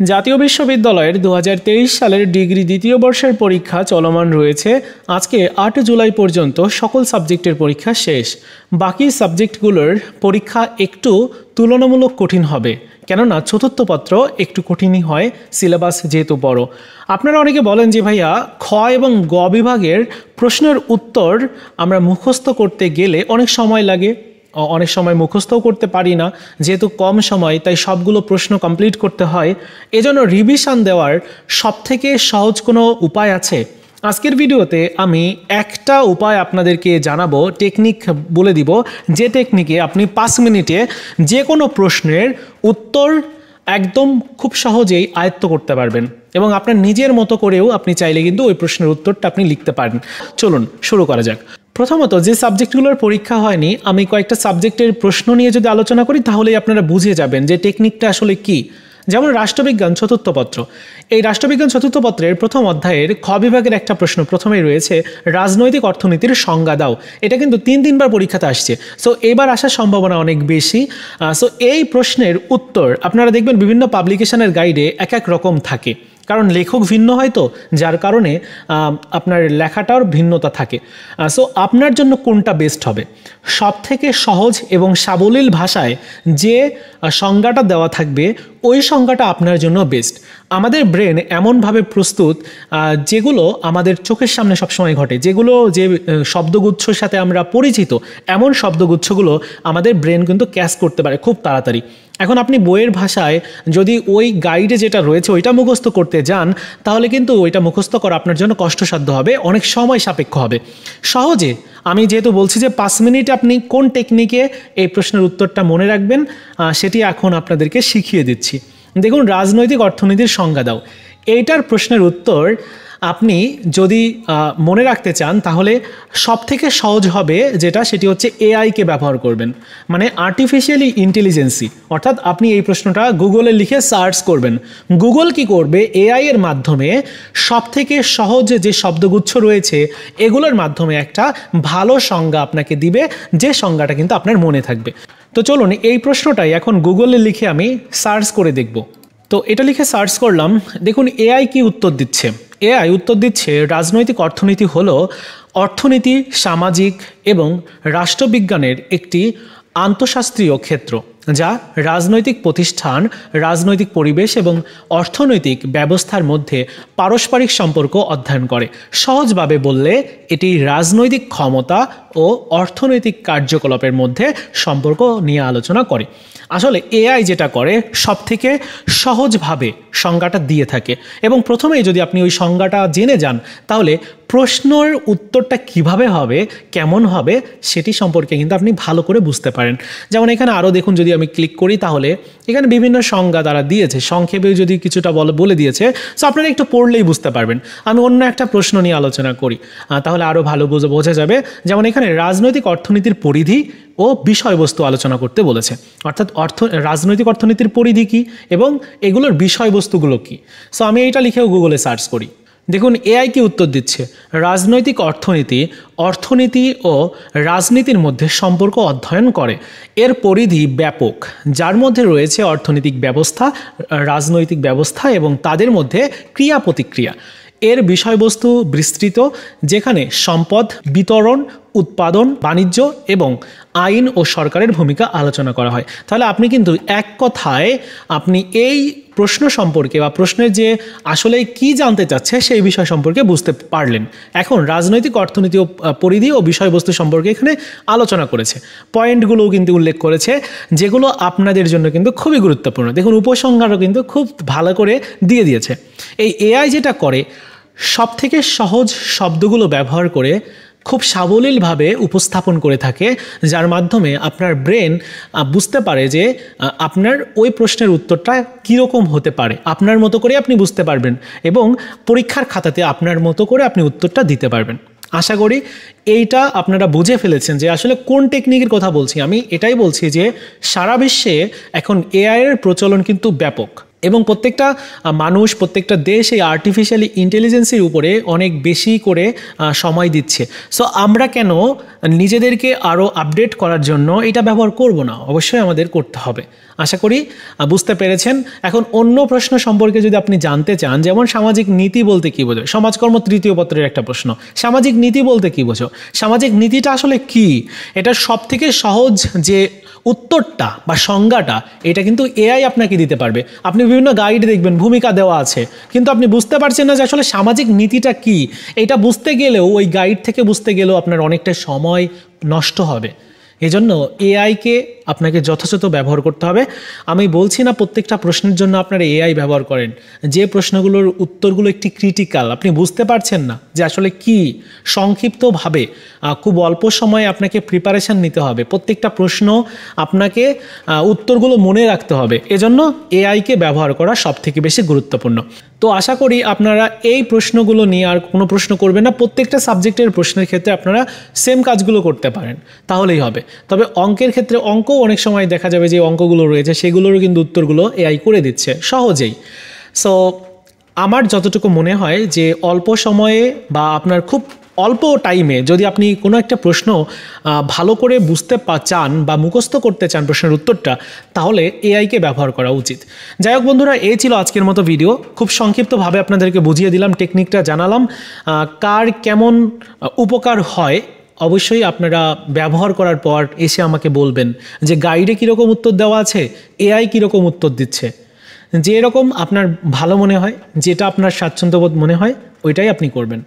জাতীয় বিশ্ববিদ্যালয়ের 2023 সালের ডিগ্রি দ্বিতীয় বর্ষের পরীক্ষা চলমান রয়েছে। আজকে 8 জুলাই পর্যন্ত সকল সাবজেক্টের পরীক্ষা শেষ। বাকি সাবজেক্টগুলোর পরীক্ষা একটু তুলনামূলক কঠিন হবে, কেননা চতুর্থ পত্র একটু কঠিনই হয়, সিলেবাস যেহেতু বড়। আপনারা অনেকে বলেন যে ভাইয়া খ এবং গ বিভাগের প্রশ্নের উত্তর আমরা মুখস্থ করতে গেলে অনেক সময় লাগে, অনেক সময় মুখস্থও করতে পারি না, যেহেতু কম সময় তাই সবগুলো প্রশ্ন কমপ্লিট করতে হয়। এজন্য রিভিশন দেওয়ার সবথেকে সহজ কোনো উপায় আছে? আজকের ভিডিওতে আমি একটা উপায় আপনাদেরকে জানাবো, টেকনিক বলে দিব, যে টেকনিকে আপনি 5 মিনিটে যে কোনো প্রশ্নের উত্তর একদম খুব সহজেই আয়ত্ত করতে পারবেন এবং আপনার নিজের মতো করেও আপনি চাইলে কিন্তু ওই প্রশ্নের উত্তরটা আপনি লিখতে পারেন। চলুন শুরু করা যাক। প্রথমত, যে সাবজেক্টগুলোর পরীক্ষা হয়নি আমি কয়েকটা সাবজেক্টের প্রশ্ন নিয়ে যদি আলোচনা করি তাহলেই আপনারা বুঝে যাবেন যে টেকনিকটা আসলে কি। যেমন রাষ্ট্রবিজ্ঞান চতুর্থ পত্র, এই রাষ্ট্রবিজ্ঞান চতুর্থ পত্রের প্রথম অধ্যায়ের খ বিভাগের একটা প্রশ্ন প্রথমেই রয়েছে, রাজনৈতিক অর্থনীতির সংজ্ঞা দাও। এটা কিন্তু 3 বার পরীক্ষাতে আসছে, সো এবার আসার সম্ভাবনা অনেক বেশি। সো এই প্রশ্নের উত্তর আপনারা দেখবেন বিভিন্ন পাবলিকেশনের গাইডে এক এক রকম থাকে, কারণ লেখক ভিন্ন হয় তো, যার কারণে আপনার লেখাটার ভিন্নতা থাকে। সো আপনার জন্য কোনটা বেস্ট হবে? সবথেকে সহজ এবং সাবলীল ভাষায় যে সংজ্ঞাটা দেওয়া থাকবে ওই সংজ্ঞাটা আপনার জন্য বেস্ট। আমাদের ব্রেন এমনভাবে প্রস্তুত, যেগুলো আমাদের চোখের সামনে সবসময় ঘটে, যেগুলো যে শব্দগুচ্ছর সাথে আমরা পরিচিত, এমন শব্দগুচ্ছগুলো আমাদের ব্রেন কিন্তু ক্যাচ করতে পারে খুব তাড়াতাড়ি। এখন আপনি বইয়ের ভাষায় যদি ওই গাইডে যেটা রয়েছে ওইটা মুখস্থ করতে যান, তাহলে কিন্তু ওইটা মুখস্থ করা আপনার জন্য কষ্টসাধ্য হবে, অনেক সময় সাপেক্ষ হবে। সহজে আমি যেহেতু বলছি যে 5 মিনিটে আপনি কোন টেকনিকে এই প্রশ্নের উত্তরটা মনে রাখবেন, সেটি এখন আপনাদেরকে শিখিয়ে দিচ্ছি। দেখুন, রাজনৈতিক অর্থনীতির সংজ্ঞা দাও, এইটার প্রশ্নের উত্তর আপনি যদি মনে রাখতে চান তাহলে সবথেকে সহজ হবে যেটা, সেটি হচ্ছে এআইকে ব্যবহার করবেন, মানে আর্টিফিশিয়ালি ইন্টেলিজেন্সি। অর্থাৎ আপনি এই প্রশ্নটা গুগলে লিখে সার্চ করবেন। গুগল কি করবে, এআই এর মাধ্যমে সবথেকে সহজ যে শব্দগুচ্ছ রয়েছে এগুলোর মাধ্যমে একটা ভালো সংজ্ঞা আপনাকে দিবে, যে সংজ্ঞাটা কিন্তু আপনার মনে থাকবে। তো চলুন এই প্রশ্নটাই এখন গুগলে লিখে আমি সার্চ করে দেখব। তো এটা লিখে সার্চ করলাম, দেখুন এআই কি উত্তর দিচ্ছে। এআই উত্তর দিচ্ছে, রাজনৈতিক অর্থনীতি হলো অর্থনীতি, সামাজিক এবং রাষ্ট্রবিজ্ঞানের একটি আন্তঃশাস্ত্রীয় ক্ষেত্র, যা রাজনৈতিক প্রতিষ্ঠান, রাজনৈতিক পরিবেশ এবং অর্থনৈতিক ব্যবস্থার মধ্যে পারস্পরিক সম্পর্ক অধ্যয়ন করে। সহজভাবে বললে এটি রাজনৈতিক ক্ষমতা ও অর্থনৈতিক কার্যকলাপের মধ্যে সম্পর্ক নিয়ে আলোচনা করে। আসলে এআই যেটা করে সবথেকে সহজভাবে সংজ্ঞাটা দিয়ে থাকে, এবং প্রথমেই যদি আপনি ওই সংজ্ঞাটা জেনে যান তাহলে প্রশ্নের উত্তরটা কিভাবে হবে, কেমন হবে, সেটি সম্পর্কে কিন্তু আপনি ভালো করে বুঝতে পারেন। যেমন এখানে আরও দেখুন, যদি আমি ক্লিক করি তাহলে এখানে বিভিন্ন সংজ্ঞা তারা দিয়েছে, সংক্ষেপে যদি কিছুটা বলে দিয়েছে, সো আপনারা একটু পড়লেই বুঝতে পারবেন। আমি অন্য একটা প্রশ্ন নিয়ে আলোচনা করি, তাহলে আরও ভালো বোঝা যাবে। যেমন এখানে রাজনৈতিক অর্থনীতির পরিধি ও বিষয়বস্তু আলোচনা করতে বলেছে, অর্থাৎ রাজনৈতিক অর্থনীতির পরিধি কী এবং এগুলোর বিষয়বস্তুগুলো কী। সো আমি এটা লিখেও গুগলে সার্চ করি। দেখুন এআই কি উত্তর দিচ্ছে, রাজনৈতিক অর্থনীতি অর্থনীতি ও রাজনীতির মধ্যে সম্পর্ক অধ্যয়ন করে। এর পরিধি ব্যাপক, যার মধ্যে রয়েছে অর্থনৈতিক ব্যবস্থা, রাজনৈতিক ব্যবস্থা এবং তাদের মধ্যে ক্রিয়া প্রতিক্রিয়া। এর বিষয়বস্তু বিস্তৃত, যেখানে সম্পদ বিতরণ, উৎপাদন, বাণিজ্য এবং আইন ও সরকারের ভূমিকা আলোচনা করা হয়। তাহলে আপনি কিন্তু এক কথায় আপনি এই প্রশ্ন সম্পর্কে বা প্রশ্নের যে আসলে কি জানতে চাচ্ছে সেই বিষয় সম্পর্কে বুঝতে পারলেন। এখন রাজনৈতিক অর্থনীতি ও পরিধি ও বিষয়বস্তু সম্পর্কে এখানে আলোচনা করেছে, পয়েন্টগুলোও কিন্তু উল্লেখ করেছে, যেগুলো আপনাদের জন্য কিন্তু খুবই গুরুত্বপূর্ণ। দেখুন উপসংহারও কিন্তু খুব ভালো করে দিয়ে দিয়েছে। এই এআই যেটা করে, সবথেকে সহজ শব্দগুলো ব্যবহার করে খুব সাবলীলভাবে উপস্থাপন করে থাকে, যার মাধ্যমে আপনার ব্রেন বুঝতে পারে যে আপনার ওই প্রশ্নের উত্তরটা কীরকম হতে পারে, আপনার মতো করে আপনি বুঝতে পারবেন এবং পরীক্ষার খাতাতে আপনার মতো করে আপনি উত্তরটা দিতে পারবেন। আশা করি এইটা আপনারা বুঝে ফেলেছেন যে আসলে কোন টেকনিকের কথা বলছি। আমি এটাই বলছি যে সারা বিশ্বে এখন এআই এর প্রচলন কিন্তু ব্যাপক। এবং প্রত্যেকটা মানুষ, প্রত্যেকটা দেশ এই আর্টিফিশিয়াল ইন্টেলিজেন্সের উপরে অনেক বেশি করে সময় দিচ্ছে। সো আমরা কেন নিজেদেরকে আরও আপডেট করার জন্য এটা ব্যবহার করব না? অবশ্যই আমাদের করতে হবে। আশা করি বুঝতে পেরেছেন। এখন অন্য প্রশ্ন সম্পর্কে যদি আপনি জানতে চান, যেমন সামাজিক নীতি বলতে কী বোঝো, সমাজকর্ম তৃতীয় পত্রের একটা প্রশ্ন, সামাজিক নীতি বলতে কী বোঝো, সামাজিক নীতিটা আসলে কি, এটার সবথেকে সহজ যে উত্তরটা বা সংজ্ঞাটা এটা কিন্তু এআই আপনাকে দিতে পারবে। আপনি বিভিন্ন গাইড দেখবেন, ভূমিকা দেওয়া আছে, কিন্তু আপনি বুঝতে পারছেন না যে আসলে সামাজিক নীতিটা কি। এটা বুঝতে গেলেও, ওই গাইড থেকে বুঝতে গেলেও আপনার অনেকটা সময় নষ্ট হবে। এজন্য এআইকে আপনাকে যথাযথ ব্যবহার করতে হবে। আমি বলছি না প্রত্যেকটা প্রশ্নের জন্য আপনারা এআই ব্যবহার করেন। যে প্রশ্নগুলোর উত্তরগুলো একটি ক্রিটিক্যাল, আপনি বুঝতে পারছেন না যে আসলে কি, সংক্ষিপ্তভাবে খুব অল্প সময়ে আপনাকে প্রিপারেশান নিতে হবে। প্রত্যেকটা প্রশ্ন আপনাকে উত্তরগুলো মনে রাখতে হবে। এজন্য এআইকে ব্যবহার করা সবথেকে বেশি গুরুত্বপূর্ণ। তো আশা করি আপনারা এই প্রশ্নগুলো নিয়ে আর কোনো প্রশ্ন করবেন না। প্রত্যেকটা সাবজেক্টের প্রশ্নের ক্ষেত্রে আপনারা সেম কাজগুলো করতে পারেন, তাহলেই হবে। তবে অঙ্কের ক্ষেত্রে অঙ্কও অনেক সময় দেখা যাবে যে অঙ্কগুলো রয়েছে সেগুলোরও কিন্তু উত্তরগুলো এআই করে দিচ্ছে সহজেই। সো আমার যতটুকু মনে হয় যে অল্প সময়ে বা আপনার খুব অল্প টাইমে যদি আপনি কোনো একটা প্রশ্ন ভালো করে বুঝতে চান বা মুখস্থ করতে চান প্রশ্নের উত্তরটা, তাহলে এআইকে ব্যবহার করা উচিত। যাই হোক বন্ধুরা, এই ছিল আজকের মতো ভিডিও। খুব সংক্ষিপ্তভাবে আপনাদেরকে বুঝিয়ে দিলাম, টেকনিকটা জানালাম, কার কেমন উপকার হয়। অবশ্যই আপনারা ব্যবহার করার পর এসে আমাকে বলবেন যে গাইডে কীরকম উত্তর দেওয়া আছে, এআই কীরকম উত্তর দিচ্ছে। যেরকম আপনার ভালো মনে হয়, যেটা আপনার স্বাচ্ছন্দ্যবোধ মনে হয়, ওইটাই আপনি করবেন।